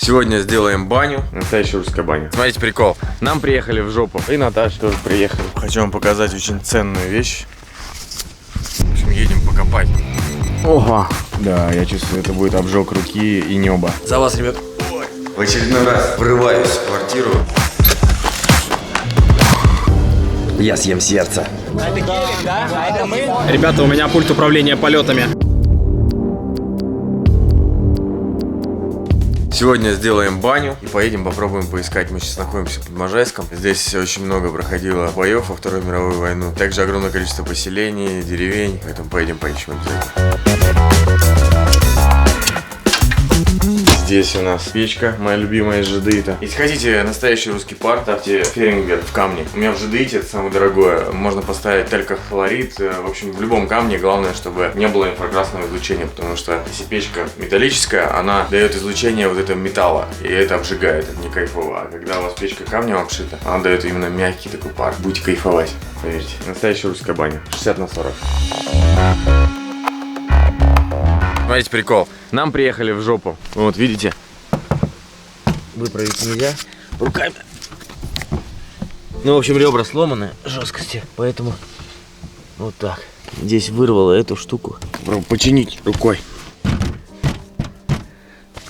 Сегодня сделаем баню. Настоящая русская баня. Смотрите, прикол. Нам приехали в жопу. И Наташа тоже приехала. Хочу вам показать очень ценную вещь. В общем, едем покопать. Ого. Да, я чувствую, это будет обжог руки и неба. За вас, ребят. Ой. В очередной раз врываюсь в квартиру. Я съем сердце. Ребята, у меня пульт управления полетами. Сегодня сделаем баню и поедем попробуем поискать. Мы сейчас находимся под Можайском. Здесь очень много проходило боев во Вторую мировую войну. Также огромное количество поселений, деревень. Поэтому поедем поищем обязательно. Здесь у нас печка, моя любимая из жадеита. Если хотите настоящий русский пар, ставьте Ферингер в камне. У меня в жадеите это самое дорогое. Можно поставить талькохлорид. В общем, в любом камне. Главное, чтобы не было инфракрасного излучения. Потому что если печка металлическая, она дает излучение вот этого металла. И это обжигает, это не кайфово. А когда у вас печка камнем обшита, она дает именно мягкий такой пар. Будете кайфовать, поверьте. Настоящая русская баня. 60/40. Смотрите, прикол. Нам приехали в жопу. Вот, видите? Выправить нельзя. Руками. Ну, в общем, ребра сломаны жесткости. Поэтому вот так. Здесь вырвало эту штуку. Попробуем починить рукой.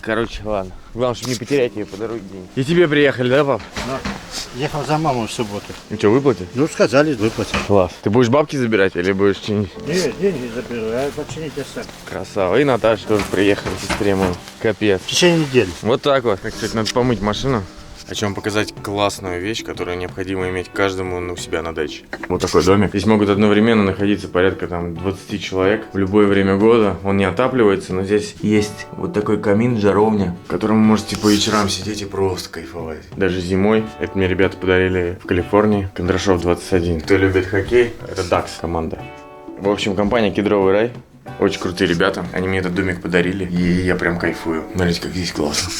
Короче, ладно. Главное, чтобы не потерять ее по дороге. И тебе приехали, да, пап? Да. Ехал за мамой в субботу. Ну что, выплатить? Ну, сказали, выплатить. Класс. Ты будешь бабки забирать или будешь чинить? Нет, деньги заберу, а починить я сам. Красава. И Наташа тоже приехала, сестре моей. Капец. В течение недели. Вот так вот. Так, кстати, надо помыть машину. Хочу вам показать классную вещь, которую необходимо иметь каждому у себя на даче. Вот такой домик. Здесь могут одновременно находиться порядка там 20 человек в любое время года. Он не отапливается, но здесь есть вот такой камин, жаровня, в котором вы можете по вечерам сидеть и просто кайфовать. Даже зимой. Это мне ребята подарили в Калифорнии. Кондрашов 21. Кто любит хоккей, это DAX команда. В общем, компания Кедровый рай. Очень крутые ребята. Они мне этот домик подарили. И я прям кайфую. Смотрите, как здесь классно.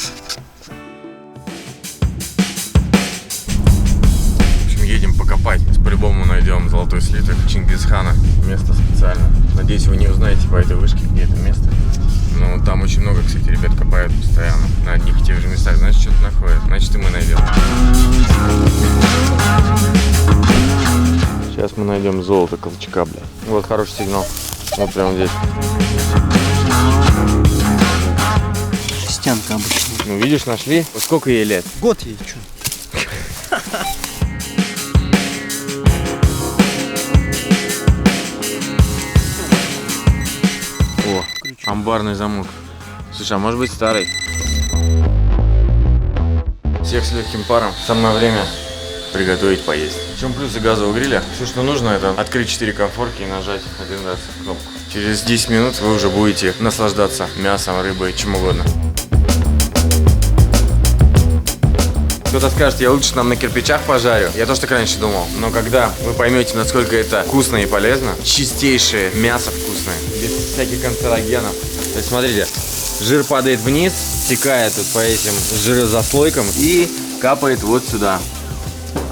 Едем покопать. По-любому найдем золотой слиток Чингисхана. Место специально. Надеюсь, вы не узнаете по этой вышке, где это место. Но там очень много, кстати, ребят копают постоянно. На одних и тех же местах. Значит, что-то находят. Значит, и мы найдем. Сейчас мы найдем золото Колчака, бля. Вот хороший сигнал. Вот прямо здесь. Жестянка обычная. Ну, видишь, нашли. Вот сколько ей лет? Год ей, что? О, амбарный замок. Слушай, а может быть старый? Всех с легким паром. Самое время приготовить поесть. В чем плюсы газового гриля? Все, что нужно, это открыть 4 конфорки и нажать один раз кнопку. Через 10 минут вы уже будете наслаждаться мясом, рыбой, чем угодно. Кто-то скажет, я лучше нам на кирпичах пожарю. Я тоже так раньше думал. Но когда вы поймете, насколько это вкусно и полезно, чистейшее мясо вкусное, без всяких канцерогенов. То есть смотрите, жир падает вниз, стекает вот по этим жирозаслойкам и капает вот сюда.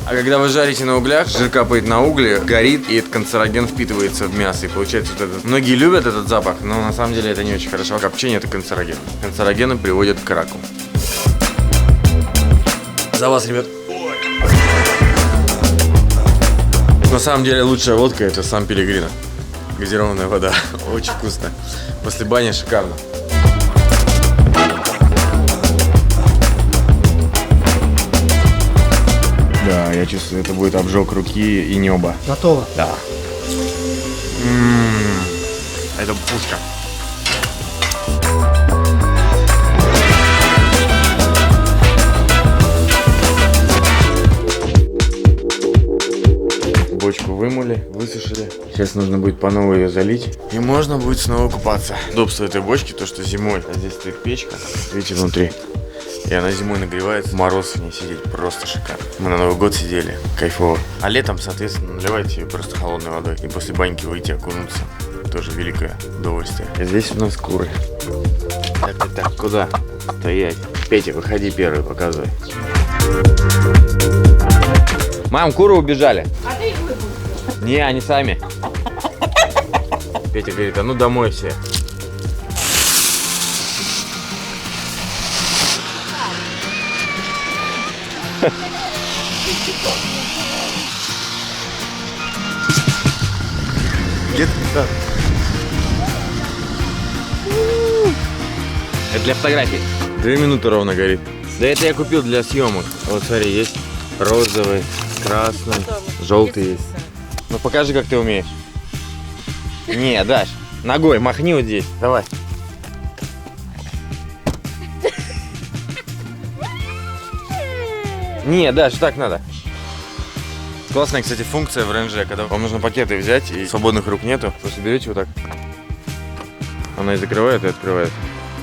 А когда вы жарите на углях, жир капает на угли, горит, и этот канцероген впитывается в мясо. И получается вот этот. Многие любят этот запах, но на самом деле это не очень хорошо. Копчение — это канцероген. Канцерогены приводят к раку. За вас, ребят. На самом деле лучшая водка — это Сан Пелегрино. Газированная вода. Очень вкусно. После бани шикарно. Да, я чувствую, это будет обжог руки и неба. Готово? Да. Это пушка. Бочку вымыли, высушили. Сейчас нужно будет по новой ее залить. И можно будет снова купаться. Удобство этой бочки, то что зимой. А здесь стоит печка. Видите, внутри. И она зимой нагревается. Мороз в ней сидеть просто шикарно. Мы на Новый год сидели. Кайфово. А летом, соответственно, наливайте ее просто холодной водой. И после баньки выйти окунуться. Тоже великое удовольствие. И здесь у нас куры. Так, куда? Стоять. Петя, выходи первый, показывай. Мам, куры убежали. А ты их выпустил? Не, они сами. Петя говорит, а ну домой все. Где ты? Это для фотографий. 2 минуты ровно горит. Да это я купил для съемок. Вот смотри, есть розовый, красный, желтый есть. Ну покажи, как ты умеешь. Не, Даш, ногой махни вот здесь. Давай. Не, Даш, так надо. Классная, кстати, функция в ренже, когда вам нужно пакеты взять и свободных рук нету. Просто берете вот так. Она и закрывает, и открывает.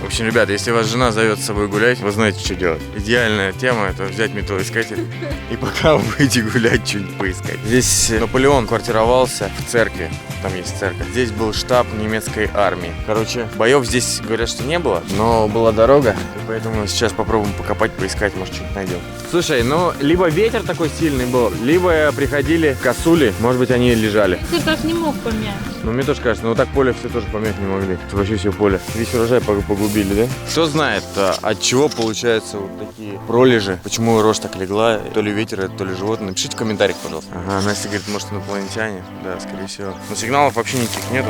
В общем, ребят, если вас жена зовет с собой гулять, вы знаете, что делать. Идеальная тема — это взять металлоискатель и пока вы будете гулять, что-нибудь поискать. Здесь Наполеон квартировался в церкви. Там есть церковь. Здесь был штаб немецкой армии. Короче, боев здесь, говорят, что не было, но была дорога. И поэтому сейчас попробуем покопать, поискать, может, что-нибудь найдем. Слушай, ну, либо ветер такой сильный был, либо приходили косули, может быть, они лежали. Ты так не мог помять. Ну, мне тоже кажется, но вот так поле все тоже помять не могли. Это вообще все поле. Весь урожай погубили, да? Кто знает, от чего получаются вот такие пролежи, почему рожь так легла, то ли ветер, то ли животное. Напишите в комментариях, пожалуйста. Ага, Настя говорит, может, инопланетяне. Да, скорее всего. Но сигналов вообще никаких нету.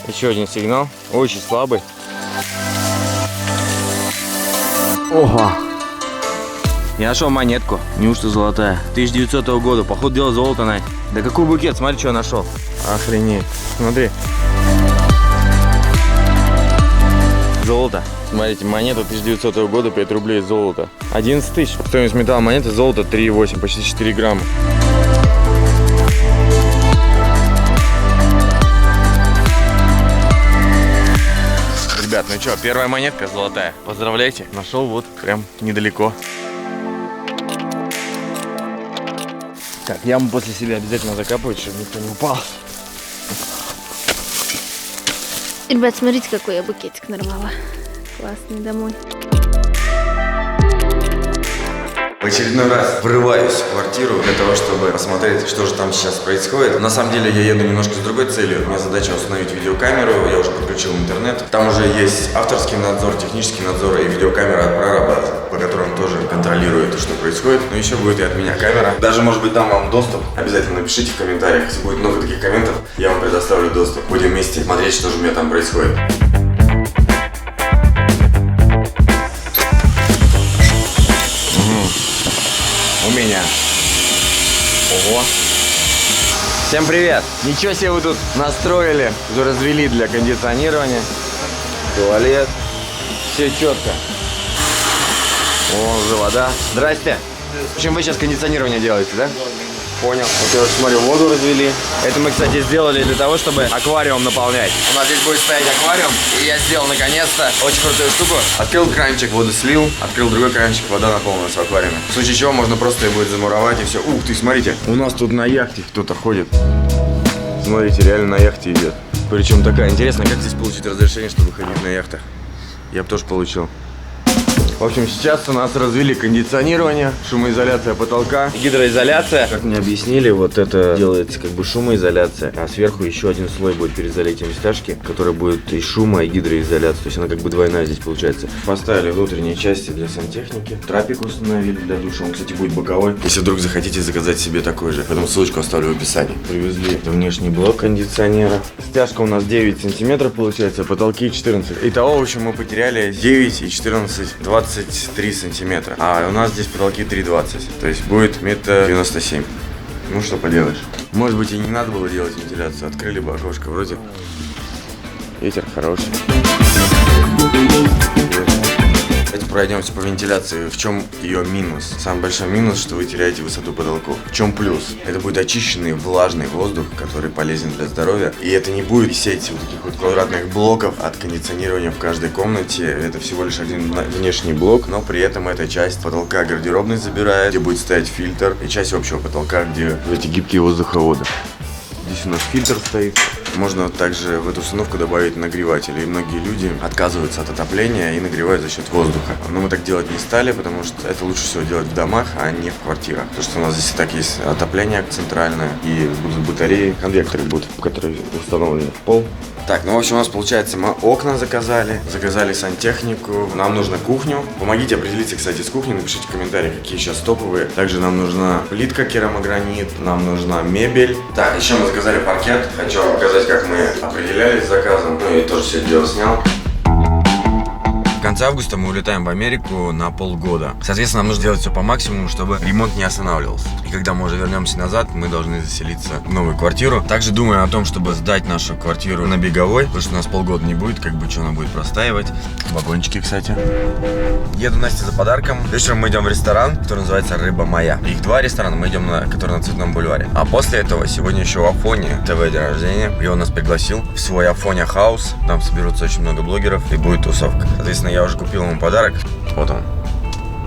Еще один сигнал, очень слабый. Ого! Я нашел монетку, неужто золотая? 1900 года, походу дело золото, Надь. Да какой букет, смотри, что я нашел. Охренеть, смотри. Золото. Смотрите, монета 1900 года, 5 рублей золото. 11 тысяч. Стоимость металла монеты золото 3,8, почти 4 грамма. Ребят, ну что, первая монетка золотая. Поздравляйте, нашел вот прям недалеко. Так, яму после себя обязательно закапывать, чтобы никто не упал. Ребят, смотрите, какой я букетик нарвала. Классный домой. В очередной раз врываюсь в квартиру для того, чтобы посмотреть, что же там сейчас происходит. На самом деле я еду немножко с другой целью. У меня задача установить видеокамеру, я уже подключил интернет. Там уже есть авторский надзор, технический надзор и видеокамера от прораба, по которым тоже контролирует, что происходит. Но еще будет и от меня камера. Даже, может быть, дам вам доступ. Обязательно напишите в комментариях. Если будет много таких комментов, я вам предоставлю доступ. Будем вместе смотреть, что же у меня там происходит. У меня. Ого. Всем привет. Ничего себе вы тут настроили. Уже развели для кондиционирования. Туалет. Все четко. О, уже вода. Здрасте. В общем, вы сейчас кондиционирование делаете, да? Понял. Вот я уже смотрю, воду развели. Это мы, кстати, сделали для того, чтобы аквариум наполнять. У нас здесь будет стоять аквариум. И я сделал, наконец-то, очень крутую штуку. Открыл кранчик, воду слил. Открыл другой кранчик, вода наполнилась в аквариуме. В случае чего можно просто ее будет замуровать и все. Ух ты, смотрите. У нас тут на яхте кто-то ходит. Смотрите, реально на яхте идет. Причем такая интересная, как здесь получить разрешение, чтобы ходить на яхтах. Я бы тоже получил. В общем, сейчас у нас развели кондиционирование, шумоизоляция потолка, гидроизоляция. Как мне объяснили, вот это делается как бы шумоизоляция, а сверху еще один слой будет перед залитием стяжки, который будет и шумо, и гидроизоляция. То есть она как бы двойная здесь получается. Поставили внутренние части для сантехники, трапик установили для душа, он, кстати, будет боковой. Если вдруг захотите заказать себе такой же, поэтому ссылочку оставлю в описании. Привезли внешний блок кондиционера. Стяжка у нас 9 сантиметров получается, потолки 14. Итого, в общем, мы потеряли 9 и 14, 23 сантиметра. А у нас здесь потолки 3,20. То есть будет 1,97 м. Ну что поделаешь. Может быть и не надо было делать вентиляцию. Открыли бы окошко. Вроде ветер хороший. Давайте пройдемся по вентиляции. В чем ее минус? Самый большой минус, что вы теряете высоту потолков. В чем плюс? Это будет очищенный влажный воздух, который полезен для здоровья. И это не будет висеть вот таких вот квадратных блоков от кондиционирования в каждой комнате. Это всего лишь один внешний блок, но при этом эта часть потолка гардеробной забирает, где будет стоять фильтр, и часть общего потолка, где эти гибкие воздуховоды. Здесь у нас фильтр стоит. Можно также в эту установку добавить нагреватель. И многие люди отказываются от отопления и нагревают за счет воздуха. Но мы так делать не стали, потому что это лучше всего делать в домах, а не в квартирах. Потому что у нас здесь и так есть отопление центральное, и будут батареи, конвекторы будут, которые установлены в пол. Так, ну в общем у нас получается, мы окна заказали сантехнику, нам нужна кухню. Помогите определиться, кстати, с кухней, напишите в комментариях, какие сейчас топовые. Также нам нужна плитка керамогранит, нам нужна мебель. Так, еще мы заказали паркет. Хочу вам показать, как мы определялись с заказом. Ну, я тоже все это дело снял. В конце августа мы улетаем в Америку на полгода. Соответственно, нам нужно делать все по максимуму, чтобы ремонт не останавливался. И когда мы уже вернемся назад, мы должны заселиться в новую квартиру. Также думаю о том, чтобы сдать нашу квартиру на Беговой, потому что у нас полгода не будет, как бы что она будет простаивать. Вагончики, кстати. Еду Насте за подарком. Вечером мы идем в ресторан, который называется «Рыба моя». Их два ресторана, мы идем на который на Цветном бульваре. А после этого сегодня еще у Афони ТВ день рождения. И он нас пригласил в свой Афоня хаус. Там соберутся очень много блогеров и будет тусовка. Соответственно, я уже купил ему подарок. Вот он.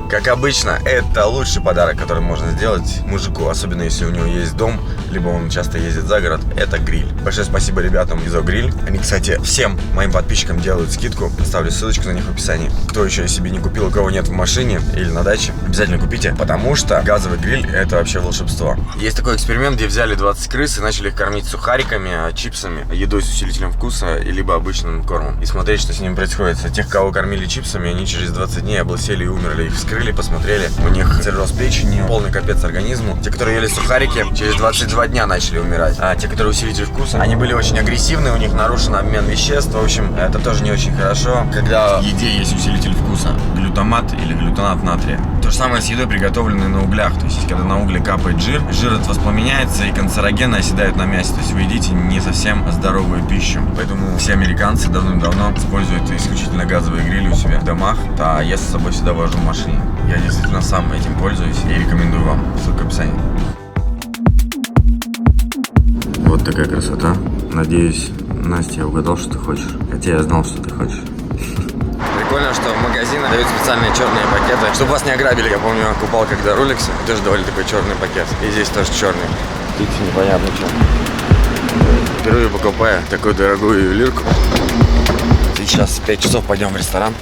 Как обычно, это лучший подарок, который можно сделать мужику, особенно если у него есть дом, либо он часто ездит за город, это гриль. Большое спасибо ребятам из Огриль. Они, кстати, всем моим подписчикам делают скидку. Оставлю ссылочку на них в описании. Кто еще себе не купил, у кого нет в машине или на даче, обязательно купите, потому что газовый гриль — это вообще волшебство. Есть такой эксперимент, где взяли 20 крыс и начали их кормить сухариками, чипсами, едой с усилителем вкуса, либо обычным кормом. И смотреть, что с ними происходит. Тех, кого кормили чипсами, они через 20 дней облысели и умерли. Их вскрыли, посмотрели, у них цирроз печени, полный капец организму. Те, которые ели сухарики, через 22 дня начали умирать. А те, которые усилитель вкуса, они были очень агрессивны, у них нарушен обмен веществ. В общем, это тоже не очень хорошо, когда в еде есть усилитель вкуса, глютамат или глютонат натрия. То же самое с едой, приготовленной на углях. То есть, когда на угле капает жир, жир этот воспламеняется и канцерогены оседают на мясе. То есть, вы едите не совсем здоровую пищу. Поэтому все американцы давным-давно используют исключительно газовые грили у себя в домах. А я с собой всегда вожу в машине. Я действительно сам этим пользуюсь и рекомендую вам. Ссылка в описании. Вот такая красота. Надеюсь, Настя, я угадал, что ты хочешь. Хотя я знал, что ты хочешь. Прикольно, что в магазинах дают специальные черные пакеты, чтобы вас не ограбили. Я помню, я купал когда роликсы, тоже давали такой черный пакет. И здесь тоже черный. Тут непонятно что. Впервые покупаю такую дорогую ювелирку. Сейчас в 5 часов пойдем в ресторан.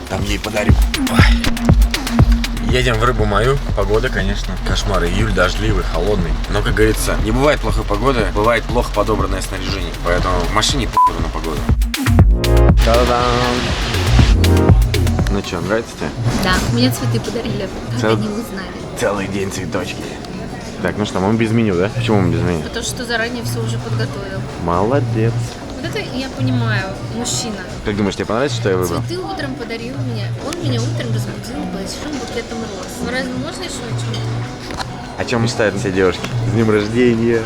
Там ей подарю. Ой. Едем в Рыбу мою. Погода, конечно, кошмар. Июль дождливый, холодный. Но, как говорится, не бывает плохой погоды, бывает плохо подобранное снаряжение. Поэтому в машине похуй на погоду. Та-дам! Ну что, нравится тебе? Да, мне цветы подарили, как они узнали. Целый день цветочки. Так, ну что, мы без меню, да? Почему мы без меню? Потому что заранее все уже подготовил. Молодец. Вот это я понимаю, мужчина. Как думаешь, тебе понравится, что я выбрал? Цветы утром подарил мне. Он меня утром разбудил большим букетом роз. Ну разве можно еще о чем-то? О чем мечтают все девушки? С днем рождения!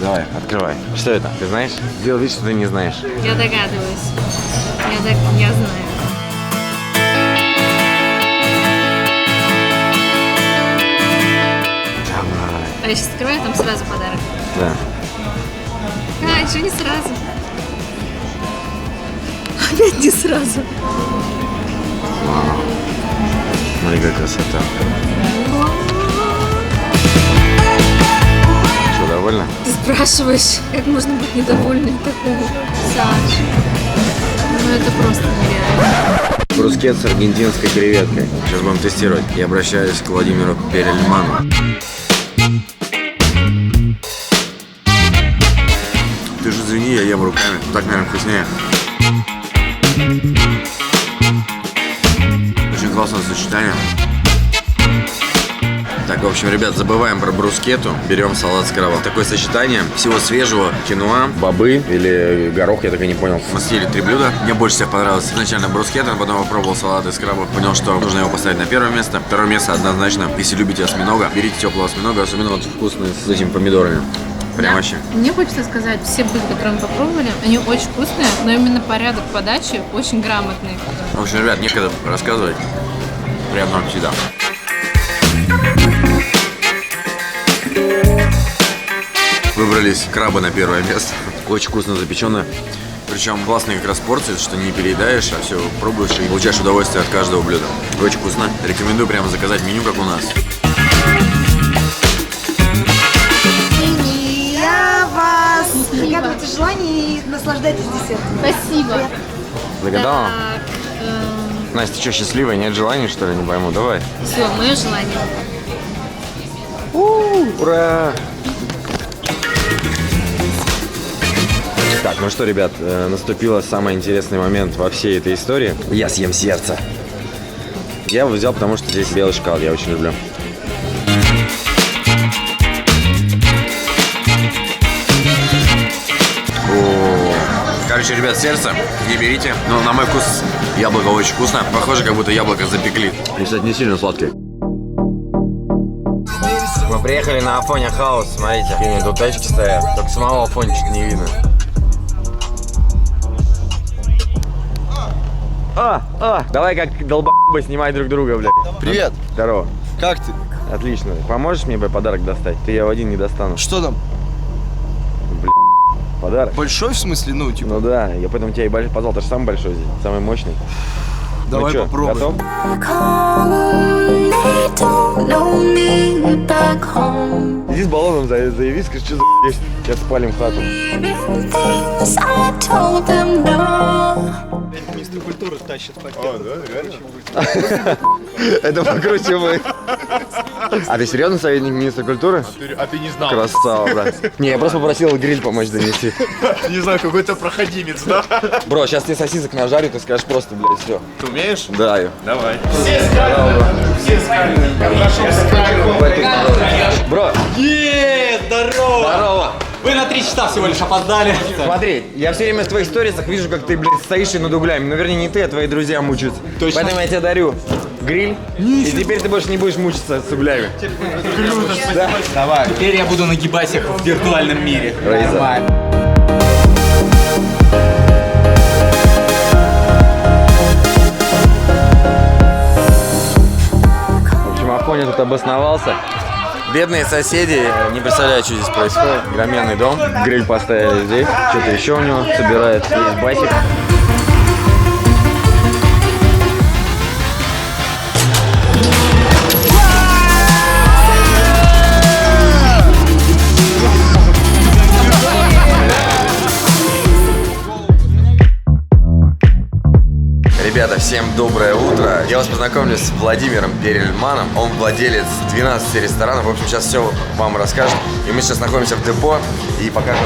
Давай, открывай. Что это? Ты знаешь? Сделай вид, что ты не знаешь. Я догадываюсь. Я знаю. Давай. А я сейчас открываю, там сразу подарок. Да. А, еще не сразу. Опять не сразу. Смотри, какая красота. Что, довольна? Ты спрашиваешь, как можно быть недовольным такого? Саша. Ну это просто нереально. Брускет с аргентинской креветкой. Сейчас будем тестировать. Я обращаюсь к Владимиру Перельману. Ты же извини, я ем руками. Так, наверное, вкуснее. Очень классное сочетание. Так, в общем, ребят, забываем про брускетту, берем салат с крабом. Такое сочетание всего свежего, киноа, бобы или горох, я так и не понял. Мы съели 3 блюда. Мне больше всех понравилось изначально брускетта, потом попробовал салат из краба. Понял, что нужно его поставить на первое место. Второе место однозначно, если любите осьминога, берите теплого осьминога, особенно вот вкусный с этими помидорами. Прям вообще. Мне хочется сказать, все блюда, которые мы попробовали, они очень вкусные, но именно порядок подачи очень грамотный. В общем, ребят, некогда рассказывать. Приятного аппетита. Выбрались крабы на первое место. Очень вкусно запеченное. Причем классные как раз порции, что не переедаешь, а все пробуешь и получаешь удовольствие от каждого блюда. Очень вкусно. Рекомендую прямо заказать меню, как у нас. Синяя вода. Наслаждайтесь десертом. Спасибо. Загадала? Так, Настя, ты что, счастливая? Нет желания, что ли? Не пойму. Давай. все, мое желание. Ура! Так, ну что, ребят, наступил самый интересный момент во всей этой истории. Я съем сердце. Я его взял, потому что здесь белый шоколад, я очень люблю. Короче, ребят, сердце не берите, но на мой вкус яблоко очень вкусно. Похоже, как будто яблоко запекли. И, кстати, не сильно сладкое. Мы приехали на Афоне Хаус, смотрите. Какие тут тачки стоят, только самого Афони что-то не видно. Давай как долбоебы снимай друг друга, блядь. Привет. Здорово. Как ты? Отлично. Поможешь мне подарок достать? Ты я в один не достану. Что там? Подарок? Большой в смысле? Ну, типа. Ну да, я поэтому тебя и позвал, ты же самый большой здесь, самый мощный. Давай ну чё, попробуем. Готов? Иди с баллоном заяви, скажи, что за есть. Сейчас спалим хату. Министр культуры тащит пакет. Это покруче вы. А ты серьезно советник министра культуры? А ты не знал? Красава, брат. Не, я просто попросил гриль помочь донести. Не знаю, какой-то проходимец, да? Бро, сейчас ты сосисок нажарю, ты скажешь просто, блядь, все. Ты умеешь? Да. Давай. Бро, Здорово! здорово. Вы на 3 часа всего лишь опоздали. Смотри, я все время в твоих сторисах вижу, как ты, блядь, стоишь и над углями. Ну, вернее, не ты, а твои друзья мучаются. Точно. Поэтому я тебе дарю гриль. И теперь ты больше не будешь мучиться с углями. Да? Давай. Теперь я буду нагибать их в виртуальном мире. Рейза. Нормально. В общем, Афоня тут обосновался. Бедные соседи, не представляю, что здесь происходит. Громенный дом, гриль поставили здесь. Что-то еще у него собирается, есть басик. Ребята, всем доброе утро. Я вас познакомлю с Владимиром Перельманом. Он владелец 12 ресторанов. В общем, сейчас все вам расскажет. И мы сейчас находимся в депо и покажем,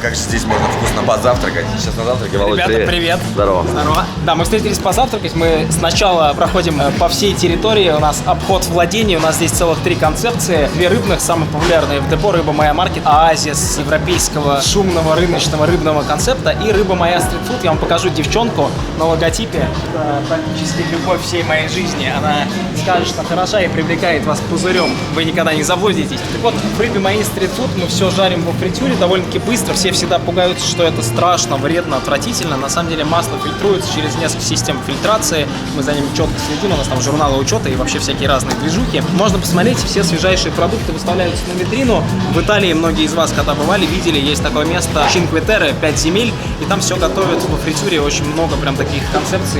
как же здесь можно вкусно позавтракать. Сейчас на завтраке. Володя, Ребята, привет. Здорово. Здорово. Да, мы встретились позавтракать. Мы сначала проходим по всей территории. У нас обход владений. У нас здесь целых 3 концепции. 2 рыбных, самые популярные в депо. Рыба Моя Маркет, оазис европейского шумного рыночного рыбного концепта. И Рыба Моя Стритфуд. Я вам покажу девчонку на логотипе. Это практически любовь всей моей жизни. Она сказочно хороша и привлекает вас пузырем. Вы никогда не заблудитесь. Так вот, в Рыбе Моей Стритфуд мы все жарим во фритюре довольно-таки быстро. Все всегда пугаются, что это страшно, вредно, отвратительно. На самом деле масло фильтруется через несколько систем фильтрации. Мы за ним четко следим. У нас там журналы учета и вообще всякие разные движухи. Можно посмотреть, все свежайшие продукты выставляются на витрину. В Италии многие из вас, когда бывали, видели, есть такое место Cinque Terre, 5 земель. И там все готовят во фритюре. Очень много прям таких концепций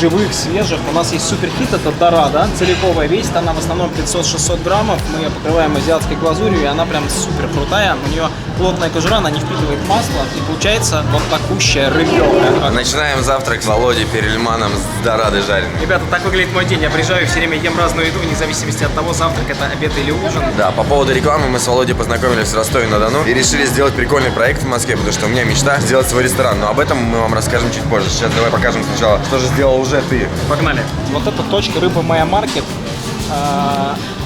живых, свежих. У нас есть суперхит, это Дорадо, целиковая весит, она в основном 500-600 граммов. Мы ее покрываем азиатской глазурью, и она прям супер крутая. У нее плотная кожура, она не впитывает масло, и получается вот такущая рыбёха. Начинаем завтрак с Володей Перельманом с Дорадо жареным. Ребята, так выглядит мой день. Я приезжаю и все время ем разную еду, вне зависимости от того, завтрак это обед или ужин. Да, по поводу рекламы мы с Володей познакомились в Ростове-на-Дону и решили сделать прикольный проект в Москве, потому что у меня мечта сделать свой ресторан. Но об этом мы вам расскажем чуть позже. Сейчас давай покажем сначала, что же сделал уже ты. Погнали. Вот эта точка Рыба Моя Маркет.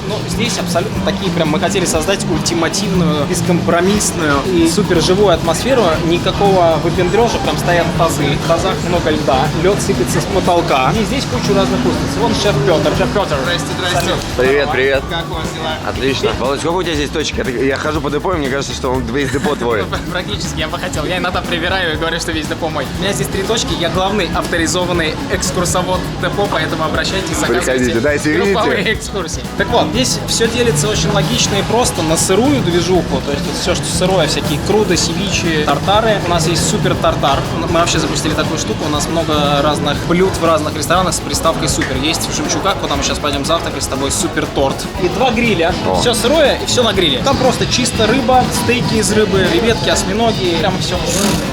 Ну, здесь абсолютно такие прям мы хотели создать ультимативную, бескомпромиссную и супер живую атмосферу. Никакого выпендрежа, прям стоят тазы. В тазах много льда, лед сыпется с потолка. И здесь кучу разных вкусностей. Вон шеф Петр. Шеф Петр. Здрасте. Привет, привет. Как у вас дела? Отлично. Володь, сколько у тебя здесь точек? Я хожу по депо, и мне кажется, что весь депо твой. Практически, я бы хотел. Я иногда привираю и говорю, что весь депо мой. У меня здесь 3 точки. Я главный авторизованный экскурсовод депо, поэтому обращайтесь, заказывайте Приходите, да, если групповые видите. экскурсии. Так вот, Здесь все делится очень логично и просто на сырую движуху, то есть все, что сырое, всякие круды, севичи, тартары. У нас есть супер тартар. Мы вообще запустили такую штуку, у нас много разных блюд в разных ресторанах с приставкой супер. Есть в Жемчугах, куда мы сейчас пойдем завтракать с тобой, супер торт. И 2 гриля. Все сырое и все на гриле. Там просто чисто рыба, стейки из рыбы, креветки, осьминоги, прямо все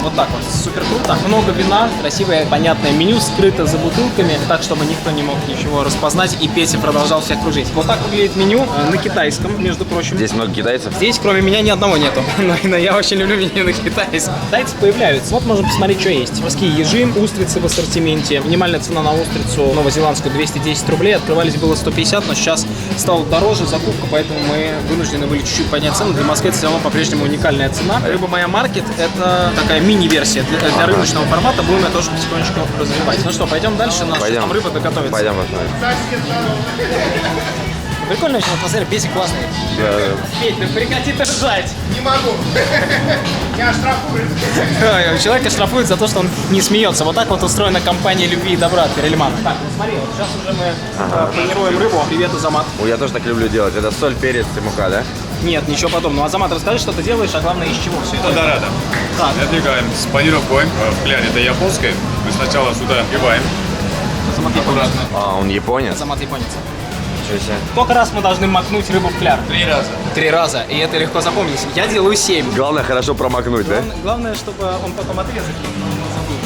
вот так вот. Супер круто. Много вина, красивое, понятное меню, скрыто за бутылками, так, чтобы никто не мог ничего распознать, и Петя продолжал всех кружить. Вот так выглядит меню на китайском, между прочим. Здесь много китайцев. Здесь, кроме меня, ни одного нету. Но я очень люблю меню на китайском. Китайцы появляются. Вот можем посмотреть, что есть. Морские ежи, устрицы в ассортименте. Минимальная цена на устрицу новозеландскую 210 рублей. Открывались было 150, но сейчас стало дороже закупка, поэтому мы вынуждены были чуть-чуть поднять цену. Для Москвы это все равно по-прежнему уникальная цена. Рыба Моя Маркет — это такая мини-версия для рыночного формата. Будем ее тоже потихонечку развивать. Ну что, пойдем дальше. Наша там рыба доготовится. Пойдем посмотрим. Прикольно очень атмосфера, Петя классный. Петь, ну прекрати ржать. Не могу. Я штрафую. Человека штрафуют за то, что он не смеется. Вот так вот устроена компания любви и добра от Перельмана. Так, ну смотри, вот сейчас уже мы планируем рыбу. Привет, Азамат. Я тоже так люблю делать. Это соль, перец и мука, да? Нет, ничего подобного. Азамат, расскажи, что ты делаешь, а главное, из чего все это. Дорадо. Так. Отвлекаем с панировкой. В кляре это японское. Мы сначала сюда вбиваем. Азамат японец. Он японец? Азамат японец. Ничего себе. Сколько раз мы должны макнуть рыбу в кляр? 3 раза. 3 раза. И это легко запомнить. Я делаю 7. Главное хорошо промокнуть, да? Главное, чтобы он потом отрезать не забыл.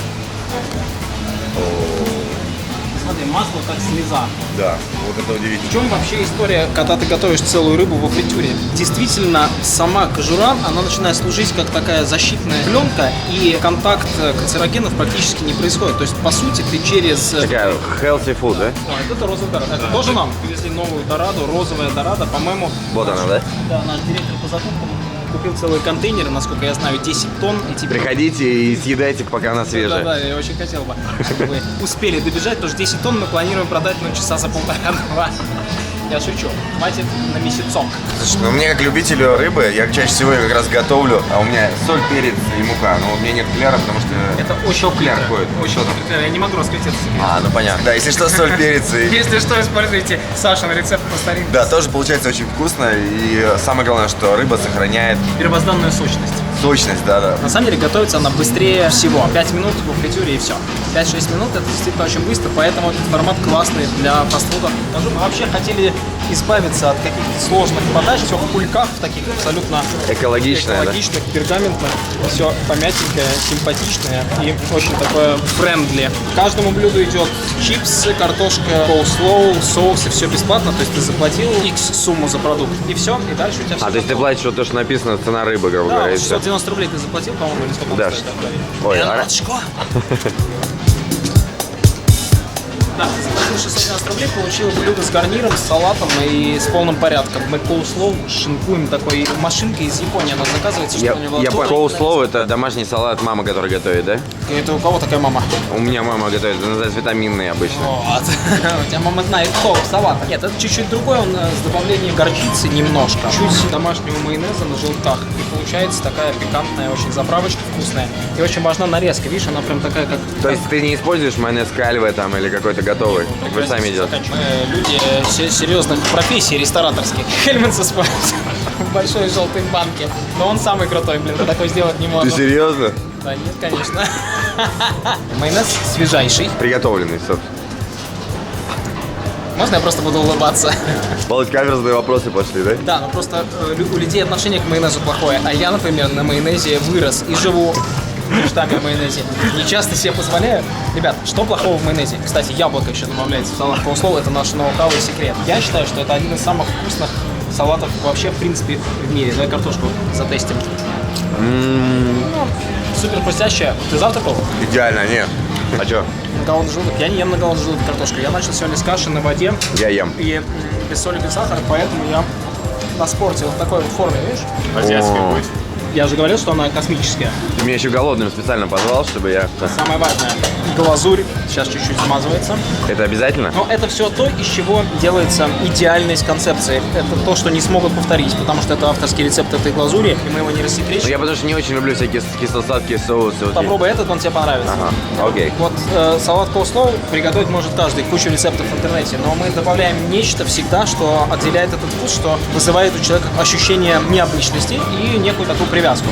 Смотри, масло как слеза. Да, вот это удивительно. В чем вообще история, когда ты готовишь целую рыбу во фритюре? Действительно, сама кожура, она начинает служить как такая защитная пленка, и контакт канцерогенов практически не происходит. То есть, по сути, ты через... Такая healthy food, да? Ой, это розовая дорадо. Это тоже нам привезли новую дораду, розовая дорадо, по-моему. Вот она, да? Да, наш директор по закупкам купил целые контейнеры, насколько я знаю, 10 тонн. И теперь... Приходите и съедайте, пока она свежая. Да, я очень хотел бы, чтобы вы успели добежать, потому что 10 тонн мы планируем продать часа за 1,5-2. Я шучу. Хватит на месяцок. Слушай, ну мне как любителю рыбы, я чаще всего ее как раз готовлю, а у меня соль, перец и мука. Но у меня нет кляра, потому что... Это очень кляр ходит. Очень я не могу раскрыть этот секрет. Ну понятно. Да, если что, соль, перец и... Если что, используйте Сашин рецепт по старинке. Да, тоже получается очень вкусно. И самое главное, что рыба сохраняет Первозданную сущность. сочность, да. На самом деле готовится она быстрее всего. 5 минут в фритюре и все. 5-6 минут это действительно очень быстро, поэтому этот формат классный для фастфуда. Мы вообще хотели избавиться от каких-то сложных подач, все в кульках, в таких абсолютно экологичных, пергаментных, все помятенькое, симпатичное и очень такое френдли. К каждому блюду идет чипсы, картошка, коуслоу, соусы, все бесплатно, то есть ты заплатил X сумму за продукт и все, и дальше у тебя все. А то есть ты платишь вот то, что написано, цена рыбы, грубо да, говоря, и все. 690 рублей ты заплатил, по-моему, или сколько? Да. Ой, Да, заплатил 690 рублей, получил блюдо с гарниром, с салатом и с полным порядком. Мы коуслоу шинкуем такой машинкой из Японии, она заказывается, что у него... Я понял, коуслоу это домашний салат мама, которая готовит, да? Это у кого такая мама? У меня мама готовит, это называется витаминный обычно. Вот. У тебя мама знает толк салата. Нет, это чуть-чуть другой, он с добавлением горчицы немножко. Чуть домашнего майонеза на желтках. И получается такая пикантная очень заправочка, вкусная. И очень важна нарезка, видишь, она прям такая, как... То есть ты не используешь майонез кальве там или какой-то готовый? Вы сами делаете? Мы люди серьезных профессий рестораторских. Хельманс использует в большой желтой банке. Но он самый крутой, блин, такой сделать не можно. Ты серьезно? Да нет, конечно. Майонез свежайший. Приготовленный, все. Можно я просто буду улыбаться? Володь, каверзные вопросы пошли, да? Да, но просто у людей отношение к майонезу плохое. А я, например, на майонезе вырос и живу мечтами о майонезе. Не часто себе позволяю. Ребят, что плохого в майонезе? Кстати, яблоко еще добавляется в салат коуслоу. Это наш ноу-хау и секрет. Я считаю, что это один из самых вкусных салатов вообще, в принципе, в мире. Давай картошку затестим. Супер вкусящая. Ты завтракал? Идеально, нет. А что? На голодный желудок. Я не ем на голодный желудок картошку. Я начал сегодня с каши на воде. Я ем. И без соли, без сахара, поэтому я на спорте вот в такой вот форме, видишь? Азиатская будет. Я же говорил, что она космическая. Ты меня еще голодным специально позвал, чтобы я... Самое важное. Глазурь сейчас чуть-чуть смазывается. Это обязательно? Но это все то, из чего делается идеальность концепции. Это то, что не смогут повторить, потому что это авторский рецепт этой глазури, и мы его не рассекречим. Я потому что не очень люблю всякие кисло-сладкие соусы. Вот Попробуй этот, он тебе понравится. Ага, окей. Вот салат коуслоу приготовить может каждый, кучу рецептов в интернете, но мы добавляем нечто всегда, что отделяет этот вкус, что вызывает у человека ощущение необычности и некую такую привязку.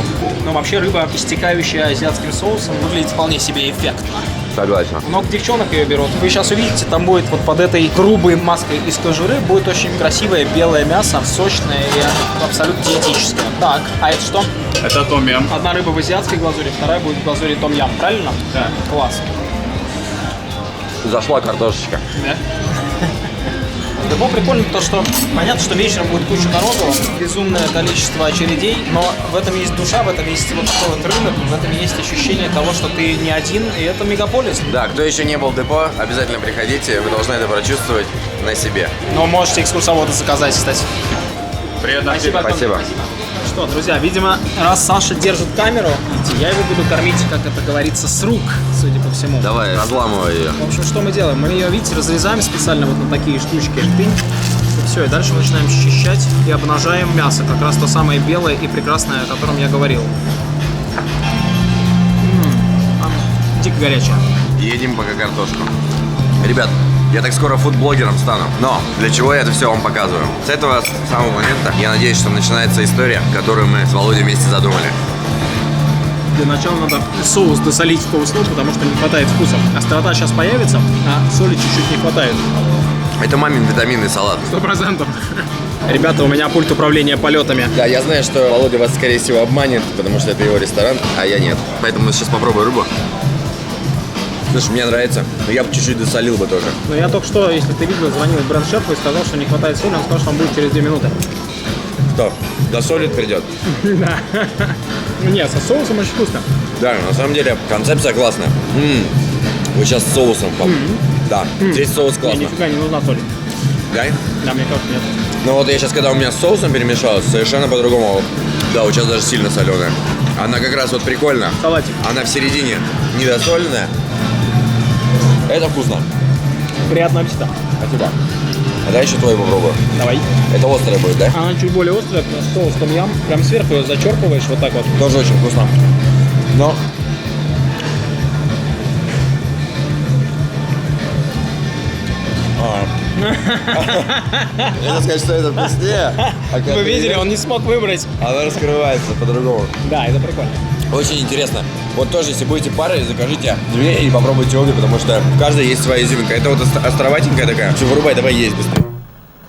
Но вообще рыба, истекающая азиатским соусом, выглядит вполне себе эффектно. Согласен. Много девчонок ее берут. Вы сейчас увидите, там будет вот под этой грубой маской из кожуры будет очень красивое белое мясо, сочное и абсолютно диетическое. Так, а это что? Это том-ям. Одна рыба в азиатской глазури, вторая будет в глазури том-ям, правильно? Да. Класс. Зашла картошечка. Да. Депо прикольно то, что понятно, что вечером будет куча народу, безумное количество очередей, но в этом есть душа, в этом есть вот такой вот рынок, в этом есть ощущение того, что ты не один, и это мегаполис. Да, кто еще не был в депо, обязательно приходите, вы должны это прочувствовать на себе. Но можете экскурсовода заказать, кстати. Приятно. Спасибо. Что, друзья, видимо, раз Саша держит камеру, я его буду кормить, как это говорится, с рук, судя по всему. Давай, разламывай ее. В общем, что мы делаем? Мы ее, видите, разрезаем специально вот на такие штучки. Тынь. И все, и дальше мы начинаем счищать и обнажаем мясо. Как раз то самое белое и прекрасное, о котором я говорил. Дико горячее. Едим пока картошку. Ребят, я так скоро фудблогером стану. Но для чего я это все вам показываю? С этого самого момента я надеюсь, что начинается история, которую мы с Володей вместе задумали. Для начала надо соус досолить в коуслоу, потому что не хватает вкуса. Острота сейчас появится, а соли чуть-чуть не хватает. Это мамин витаминный салат. 100%. Ребята, у меня пульт управления полетами. Да, я знаю, что Володя вас, скорее всего, обманет, потому что это его ресторан, а я нет. Поэтому сейчас попробую рыбу. Слушай, мне нравится, но я бы чуть-чуть досолил бы тоже. Но я только что, если ты видел, звонил бренд-шефу и сказал, что не хватает соли, он сказал, что он будет через 2 минуты. Кто? Досолит придет? Да. Нет, со соусом очень вкусно. Да, на самом деле концепция классная. Вот сейчас с соусом. Да, здесь соус Мне классный. нифига не нужна соль. Да? Да, мне кажется, нет. Ну вот я сейчас, когда у меня с соусом перемешалось, совершенно по-другому. Да, вот сейчас даже сильно соленая. Она как раз вот прикольно. Салатик. Она в середине недосоленная. Это вкусно. Приятного аппетита. Спасибо. А дай еще твой попробую. Давай. Это острое будет, да? Она чуть более острая, соус том-ям. Прям сверху ее зачерпываешь вот так вот. Тоже очень вкусно. Но... Я хотел сказать, что это вкуснее. Вы видели, он не смог выбрать. Она раскрывается по-другому. Да, это прикольно. Очень интересно. Вот тоже, если будете парой, закажите 2 и попробуйте обе, потому что в каждой есть своя изюминка. Это вот островатенькая такая. Все, вырубай, давай есть быстрее.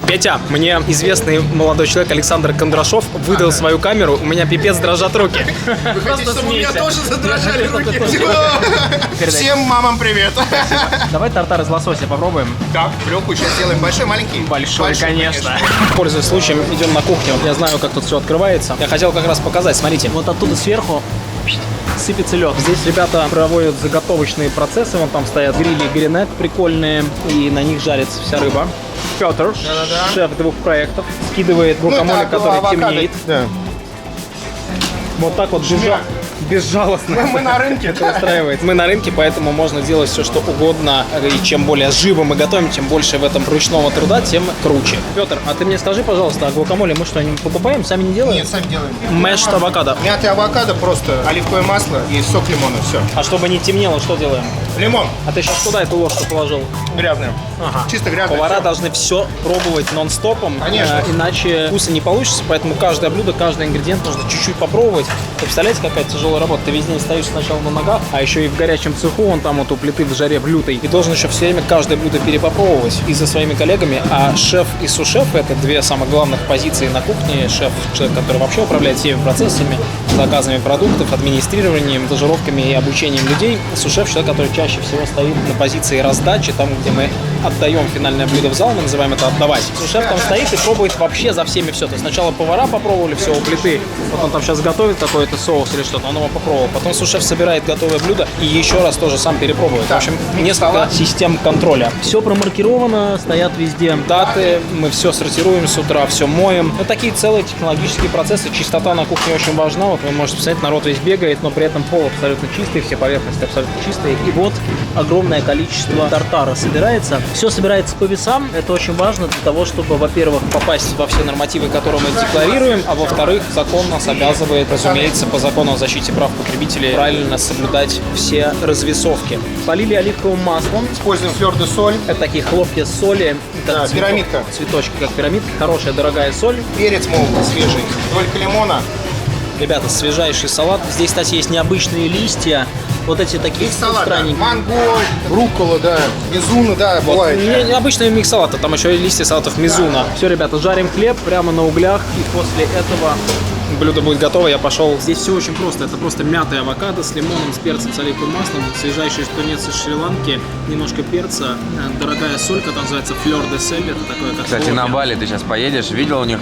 Петя, мне известный молодой человек Александр Кондрашов выдал свою камеру, у меня пипец дрожат руки. Вы хотите, чтобы у меня смейся. тоже задрожали Я хочу, руки? чтобы ты тоже. Всем мамам привет. Давай тартар из лосося попробуем. Так, в легкую сейчас делаем. Большой, маленький? Большой, конечно. Пользуясь случаем, идем на кухню. Я знаю, как тут все открывается. Я хотел как раз показать. Смотрите, вот оттуда сверху сыпется лед. Здесь ребята проводят заготовочные процессы. Вон там стоят грили гринет прикольные, и на них жарится вся рыба. Петр, шеф 2 проектов, скидывает гуакамоле, который темнеет. Да. Вот так вот безжалостно Мы на рынке. это устраивает. Мы на рынке, поэтому можно делать все, что угодно. И чем более живо мы готовим, тем больше в этом ручного труда, тем круче. Петр, а ты мне скажи, пожалуйста, а гуакамоле мы что, не покупаем, сами не делаем? Нет, сами делаем. Мэш авокадо. Мятый авокадо, просто оливковое масло и сок лимона. Все. А чтобы не темнело, что делаем? Лимон. А ты сейчас куда эту ложку положил? Грязное. Ага. Чисто грязное. Повара всё. должны все пробовать нон-стопом, Конечно. Иначе вкуса не получится, поэтому каждое блюдо, каждый ингредиент нужно чуть-чуть попробовать. Вы представляете, какая тяжелая работа? Ты весь день стоишь сначала на ногах, а еще и в горячем цеху, он там вот у плиты в жаре в лютой, и должен еще все время каждое блюдо перепопробовать и за своими коллегами. А шеф и сушеф — это 2 самых главных позиции на кухне. Шеф — человек, который вообще управляет всеми процессами, заказами продуктов, администрированием, дозировками и обучением людей. Сушеф — человек, который чаще всего стоит на позиции раздачи, там, где мы отдаем финальное блюдо в зал, мы называем это отдавать. Сушеф там стоит и пробует вообще за всеми все. То есть сначала повара попробовали все у плиты, вот он там сейчас готовит какой-то соус или что-то, он его попробовал. Потом сушеф собирает готовое блюдо и еще раз тоже сам перепробует. В общем, несколько систем контроля. Все промаркировано, стоят везде даты, мы все сортируем с утра, все моем. Вот такие целые технологические процессы. Чистота на кухне очень важна. Вот вы можете посмотреть, народ весь бегает, но при этом пол абсолютно чистый, все поверхности абсолютно чистые. И вот огромное количество тартара собирается. Все собирается по весам. Это очень важно для того, чтобы, во-первых, попасть во все нормативы, которые мы декларируем, а во-вторых, закон нас обязывает, разумеется, по закону о защите прав потребителей правильно соблюдать все развесовки. Полили оливковым маслом. Используем твердую соль. Это такие хлопья соли. Да, пирамидка. Цветочки, как пирамидка. Хорошая, дорогая соль. Перец молотый, свежий. Долька лимона. Ребята, свежайший салат. Здесь, кстати, есть необычные листья. Вот эти такие Салат, да. странненькие. Манго, руккола, да. Мизуна, да, Вот. бывает. Необычный микс салата, там еще и листья салатов мизуна. Все, ребята, жарим хлеб прямо на углях, и после этого блюдо будет готово, я пошел. Здесь все очень просто, это просто мятый авокадо с лимоном, с перцем, с оливковым маслом, свежайший тунец из Шри-Ланки, немножко перца, дорогая соль, которая называется флёр де сель, это такое как Кстати, на Бали ты сейчас поедешь, видел у них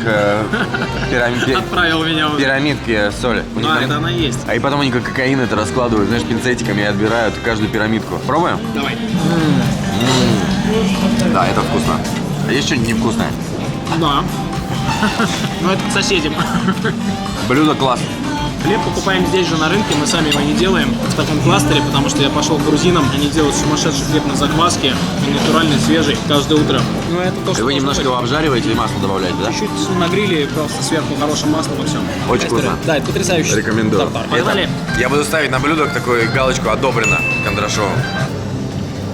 Отправил меня уже. пирамидки соли? У них Да, там- это она есть. А и потом они как кокаин это раскладывают, знаешь, пинцетиками и отбирают каждую пирамидку. Пробуем? Давай. Да, это вкусно. А есть что-нибудь невкусное? Да. Ну это к соседям. Блюдо класс. Хлеб покупаем здесь же на рынке, мы сами его не делаем в таком кластере, потому что я пошел к грузинам, они делают сумасшедший хлеб на закваске, и натуральный, свежий, каждое утро. Ну это то, И что вы должно немножко быть. его обжариваете и масло добавляете, да? Чуть-чуть на гриле, просто сверху хорошим маслом и все. Очень вкусно. Да, это потрясающий Рекомендую. тартар. Погнали. Я буду ставить на блюдо такую галочку «Одобрено» Кондрашовым.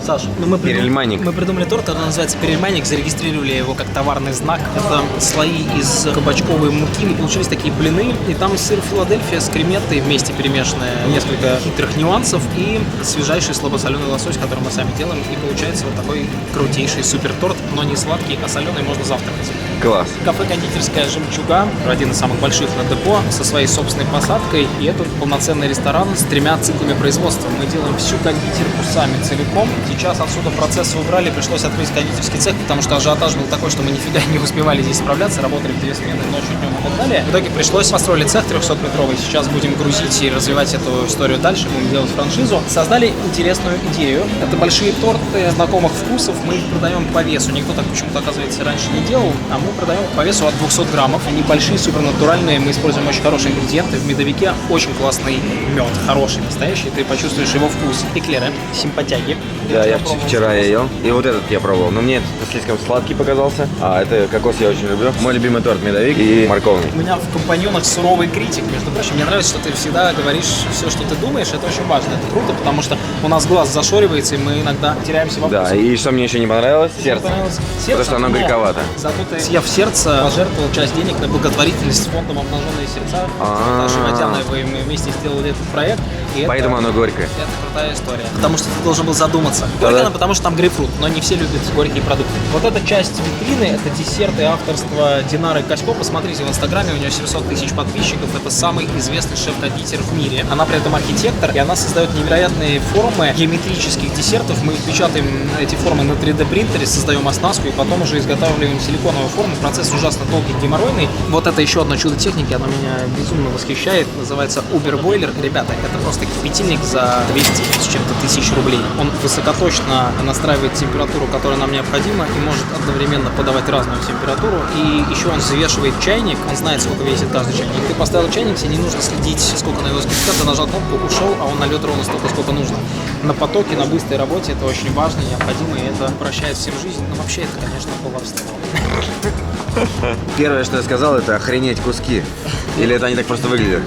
Саш, ну мы Перельманник. мы придумали торт, он называется перельманник, зарегистрировали его как товарный знак. Это слои из кабачковой муки, получились такие блины, и там сыр Филадельфия с креметтой вместе перемешанные, несколько хитрых нюансов и свежайший слабосоленый лосось, который мы сами делаем, и получается вот такой крутейший супер торт, но не сладкий, а соленый, можно завтракать. Класс. Кафе-кондитерская «Жемчуга», один из самых больших на депо, со своей собственной посадкой. И это полноценный ресторан с 3 циклами производства. Мы делаем всю кондитерку сами целиком. Сейчас отсюда процессы убрали, пришлось открыть кондитерский цех, потому что ажиотаж был такой, что мы нифига не успевали здесь справляться, работали в 2 смены ночью, днем и так далее. В итоге пришлось построить цех 300-метровый. Сейчас будем грузить и развивать эту историю дальше, будем делать франшизу. Создали интересную идею. Это большие торты знакомых вкусов, мы их продаем по весу. Никто так почему-то, оказывается, раньше не делал, а мы продаем по весу от 200 граммов. Они большие, супернатуральные, мы используем очень хорошие ингредиенты. В медовике очень классный мед, хороший, настоящий, ты почувствуешь его вкус. Эклеры, симпатяги. Да, вчера я ел. И вот этот я пробовал. Но мне этот слишком сладкий показался. А это кокос я очень люблю. Мой любимый торт медовик и морковный. У меня в компаньонах суровый критик, между прочим. Мне нравится, что ты всегда говоришь все, что ты думаешь. Это очень важно, это круто, потому что у нас глаз зашоривается, и мы иногда теряемся во вкусе. Да, и что мне еще не понравилось? Сердце. Понравилось Потому что оно но горьковато. Зато ты, съев сердце, пожертвовал часть денег на благотворительность с фондом «Обнаженные сердца». Наташа Водяной, мы вместе сделали этот проект. И Поэтому это, оно горькое. это крутая история. Потому что ты должен был задуматься. Да-да. Горько, потому что там грейпфрут, но не все любят горькие продукты. Вот эта часть витрины, это десерты авторства Динары Касько. Посмотрите в Инстаграме, у нее 700 тысяч подписчиков. Это самый известный шеф-кондитер в мире. Она при этом архитектор, и она создает невероятные формы геометрических десертов. Мы печатаем эти формы на 3D принтере, создаем оснастку и потом уже изготавливаем силиконовую форму. Процесс ужасно долгий, геморройный. Вот это еще одно чудо техники, оно меня безумно восхищает. Называется Uber Boiler. Ребята, это просто кипятильник за 200 с чем-то тысяч рублей. Он высокоточно настраивает температуру, которая нам необходима, и может одновременно подавать разную температуру. И еще он взвешивает чайник, он знает, сколько весит каждый чайник. Ты поставил чайник, тебе не нужно следить, сколько на его скидка, ты нажал кнопку, ушел, а он нальет ровно столько, сколько нужно. На потоке, на быстрой работе это очень важно, необходимо, и это упрощает всем жизнь. Но вообще это, конечно, баловство. Первое, что я сказал, это охренеть куски. Или это они так просто выглядят?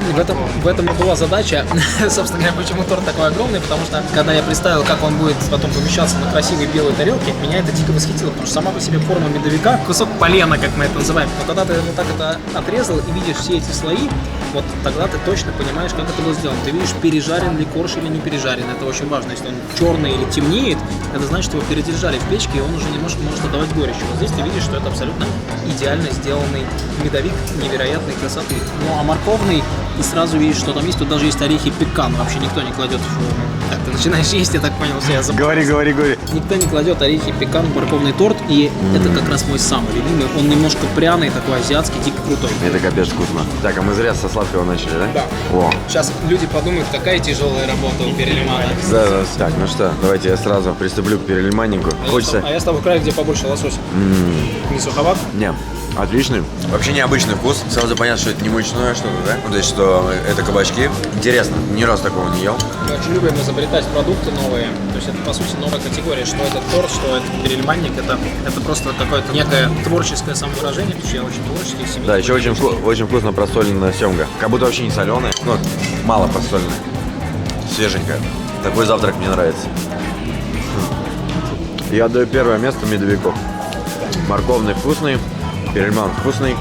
В этом и была задача. Собственно говоря, почему торт такой огромный, потому что, когда я представил, как он будет потом помещаться на красивой белой тарелке, меня это дико восхитило, потому что сама по себе форма медовика, кусок полена, как мы это называем. Но когда ты вот так это отрезал и видишь все эти слои, вот тогда ты точно понимаешь, как это было сделано. Ты видишь, пережарен ли корж или не пережарен. Это очень важно. Если он черный или темнеет, это значит, что его передержали в печке, и он уже немножко может отдавать горечью. Вот здесь ты видишь, что это абсолютно идеально сделанный медовик невероятной красоты. Ну а морковный, и сразу видишь, что там есть. Тут даже есть орехи пекан. Вообще никто не кладет в... Так, ты начинаешь есть, я так понял, все, я забыл. Говори. Никто не кладет орехи пекан в морковный торт, и это как раз мой самый любимый. Он немножко пряный, такой азиатский, дико крутой. Это капец вкусно. Так, а мы зря со сладкого начали, да? Да. О. Сейчас люди подумают, какая тяжелая работа у Перельмана. Да. Так, ну что, давайте я сразу приступлю к перельманнику. Хочется... А я с тобой краю, где побольше лосося. Не суховат? Не. Отличный. Вообще необычный вкус. Сразу понятно, что это не мучное что-то, да? Ну, то есть, что это кабачки. Интересно, ни разу такого не ел. Мы очень любим изобретать продукты новые. То есть это, по сути, новая категория. Что это торт, что это перельманник. Это просто какое-то некое творческое самовыражение. Я очень творческий, семейный. Да, еще очень вкусно просоленная семга. Как будто вообще не соленая. Ну, мало просоленная. Свеженькая. Такой завтрак мне нравится. Я отдаю первое место медовику. Морковный вкусный, перельман вкусный,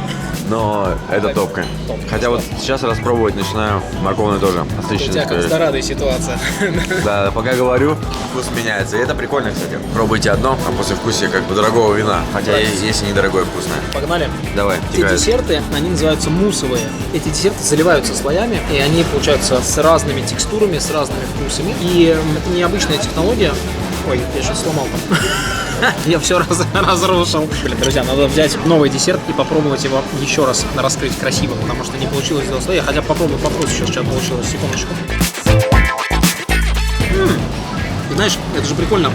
но это топка. Хотя вот сейчас распробовать начинаю морковный тоже. У тебя как с дорадой ситуация. Да, пока говорю, вкус меняется. И это прикольно, кстати. Пробуйте одно, а после вкусия как бы дорогого вина. Хотя есть и недорогое вкусное. Погнали. Давай, Эти десерты, они называются муссовые. Эти десерты заливаются слоями, и они получаются с разными текстурами, с разными вкусами. И это необычная технология. Ой, я сейчас сломал там. Я все разрушил. Блин, друзья, надо взять новый десерт и попробовать его еще раз раскрыть красиво, потому что не получилось сделать слои. Хотя попробую попроще, сейчас получилось. Секундочку. И знаешь, это же прикольно.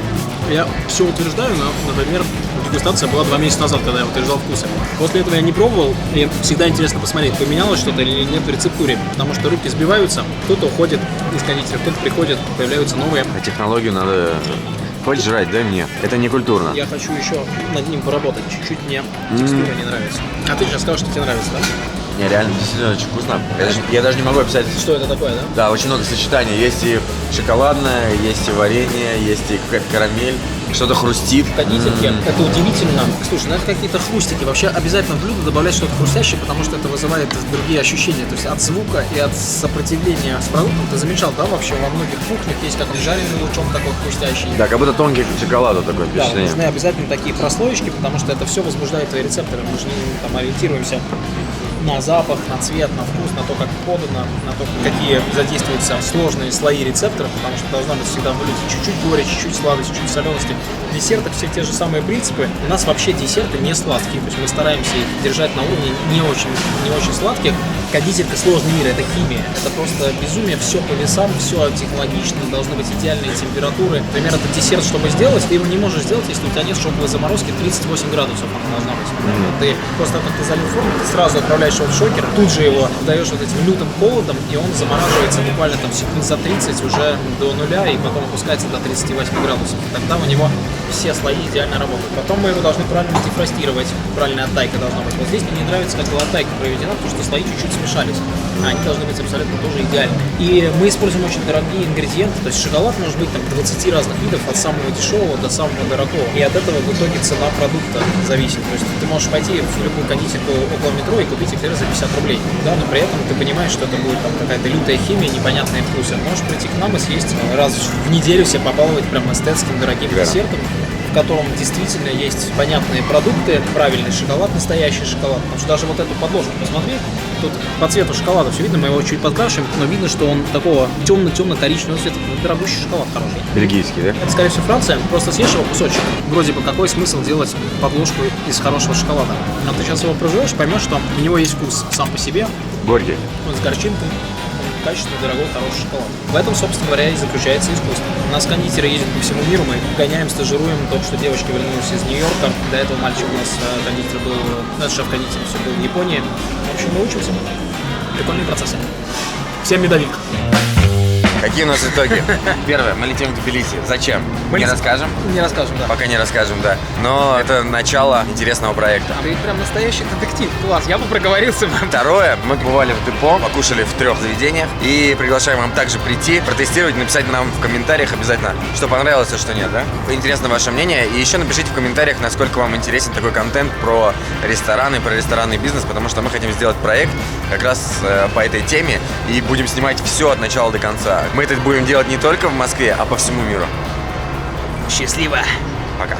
Я все утверждаю, но, например, дегустация была 2 месяца назад, когда я утверждал вкусы. После этого я не пробовал, и всегда интересно посмотреть, поменялось что-то или нет в рецептуре. Потому что руки сбиваются, кто-то уходит из кондитера, кто-то приходит, появляются новые. А технологию надо... Хочешь жрать, дай мне. Это не культурно. Я хочу еще над ним поработать. Чуть-чуть мне текстура не нравится. А ты сейчас скажешь, что тебе нравится, да? Не, реально, действительно очень вкусно. Я даже не могу описать. Что это такое, да? Да, очень много сочетаний. Есть и шоколадное, есть и варенье, есть и какая-то карамель. Что-то хрустит. Кондитерки. Это удивительно. Слушай, ну это какие-то хрустики. Вообще обязательно в блюдо добавлять что-то хрустящее, потому что это вызывает другие ощущения. То есть от звука и от сопротивления с продуктом. Ты замечал, да, вообще во многих кухнях есть как жареный лучок такой хрустящий. Да, как будто тонкий шоколад такое Да, впечатление. нужны обязательно такие прослоечки, потому что это все возбуждает твои рецепторы. Мы же не там ориентируемся на запах, на цвет, на вкус, на то, как подано, на то, какие задействуются сложные слои рецепторов, потому что должна быть всегда в блюде чуть-чуть горечи, чуть-чуть сладости, чуть солености. В десертах все те же самые принципы. У нас вообще десерты не сладкие, то есть мы стараемся их держать на уровне не очень сладких. Кондитерка — сложный мир, это химия, это просто безумие, все по весам, все технологично, должны быть идеальные температуры. Например, этот десерт, чтобы сделать, ты его не можешь сделать, если у тебя нет шоковой заморозки 38 градусов, она должна быть. Ты после того, как ты залил форму, ты сразу отправляешь его в шокер, тут же его даешь вот этим лютым холодом, и он замораживается буквально там секунд за 30 уже до нуля, и потом опускается до 38 градусов. Тогда у него все слои идеально работают. Потом мы его должны правильно дефростировать, правильная оттайка должна быть. Вот здесь мне не нравится, как была оттайка проведена, потому что слои чуть-чуть смешались. А они должны быть абсолютно тоже идеальны. И мы используем очень дорогие ингредиенты, то есть шоколад может быть там 20 разных видов, от самого дешевого до самого дорогого. И от этого в итоге цена продукта зависит. То есть ты можешь пойти в любую кондитерку около метро и купить эклеры за 50 рублей. Да, но при этом ты понимаешь, что это будет там какая-то лютая химия, непонятные вкусы. Можешь прийти к нам и съесть раз в неделю себе побаловать прям эстетским дорогим десертом, в котором действительно есть понятные продукты, правильный шоколад, настоящий шоколад. Потому что даже вот эту подложку посмотри, тут по цвету шоколада все видно, мы его чуть подкрашиваем, но видно, что он такого темно-темно-коричневого цвета. Дорогущий шоколад хороший. Бельгийский, да? Это, скорее всего, Франция. Просто съешь его кусочек. Вроде бы какой смысл делать подложку из хорошего шоколада? Но ты сейчас его проживешь, поймешь, что у него есть вкус сам по себе. Горький. Он с горчинкой. Качественный, дорогой, хороший шоколад. В этом, собственно говоря, и заключается искусство. У нас кондитеры ездят по всему миру, мы гоняем, стажируем. Только что девочка вернулась из Нью-Йорка. До этого мальчик у нас кондитер был, шеф-кондитер все был в Японии. В общем, мы учимся. Прикольные процессы. Всем медовик. Какие у нас итоги? Первое, мы летим в Тбилиси. Зачем? Не расскажем? Не расскажем, да. Пока не расскажем, да. Но это начало интересного проекта. Ты прям настоящий детектив. Класс, я бы проговорился. Второе, мы побывали в депо, покушали в 3 заведениях и приглашаем вам также прийти, протестировать, написать нам в комментариях обязательно, что понравилось, а что нет, да? Интересно ваше мнение. И еще напишите в комментариях, насколько вам интересен такой контент про рестораны, про ресторанный бизнес, потому что мы хотим сделать проект как раз по этой теме и будем снимать все от начала до конца. Мы это будем делать не только в Москве, а по всему миру. Счастливо. Пока.